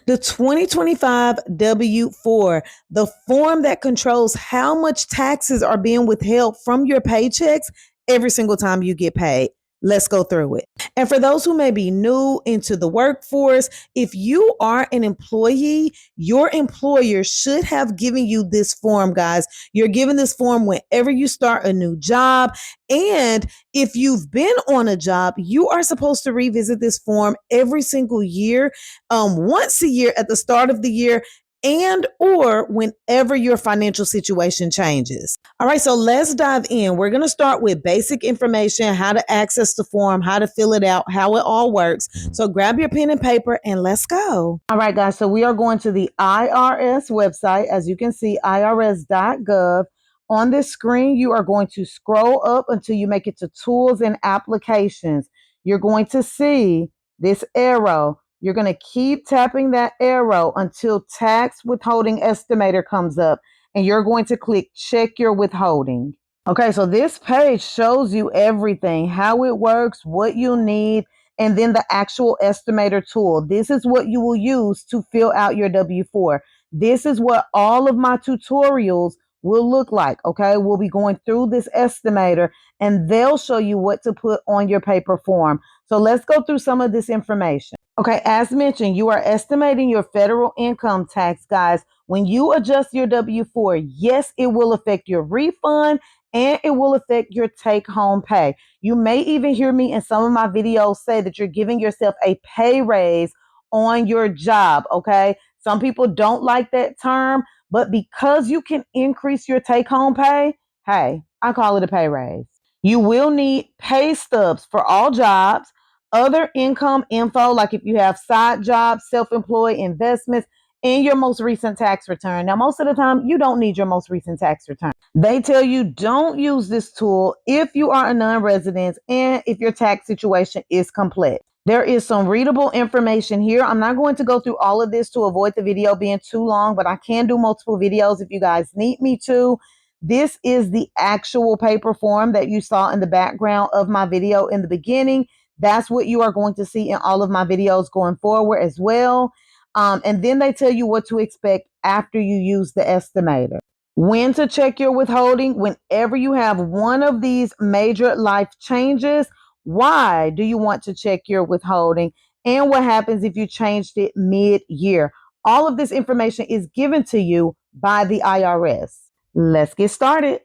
The 2025 W-4, the form that controls how much taxes are being withheld from your paychecks every single time you get paid. Let's go through it. And for those who may be new into the workforce, if you are an employee, your employer should have given you this form, guys. You're given this form whenever you start a new job. And if you've been on a job, you are supposed to revisit this form every single year, once a year at the start of the year, and or whenever your financial situation changes. All right, so let's dive in. We're going to start with basic information, how to access the form, how to fill it out, how it all works. So grab your pen and paper and let's go. All right, guys, so we are going to the IRS website. As you can see, irs.gov. On this screen, you are going to scroll up until you make it to Tools and Applications. You're going to see this arrow. You're going to keep tapping that arrow until Tax Withholding Estimator comes up, and you're going to click Check Your Withholding. Okay, so this page shows you everything, how it works, what you need, and then the actual estimator tool. This is what you will use to fill out your W-4. This is what all of my tutorials will look like, okay? We'll be going through this estimator, and they'll show you what to put on your paper form. So let's go through some of this information. Okay, as mentioned, you are estimating your federal income tax, guys. When you adjust your W-4, yes, it will affect your refund and it will affect your take-home pay. You may even hear me in some of my videos say that you're giving yourself a pay raise on your job, okay? Some people don't like that term, but because you can increase your take-home pay, hey, I call it a pay raise. You will need pay stubs for all jobs, other income info, like if you have side jobs, self-employed, investments, and your most recent tax return. Now, most of the time, you don't need your most recent tax return. They tell you don't use this tool if you are a non-resident and if your tax situation is complex. There is some readable information here. I'm not going to go through all of this to avoid the video being too long, but I can do multiple videos if you guys need me to. This is the actual paper form that you saw in the background of my video in the beginning. That's what you are going to see in all of my videos going forward as well. And then they tell you what to expect after you use the estimator. When to check your withholding: whenever you have one of these major life changes. Why do you want to check your withholding? And what happens if you changed it mid-year? All of this information is given to you by the IRS. Let's get started.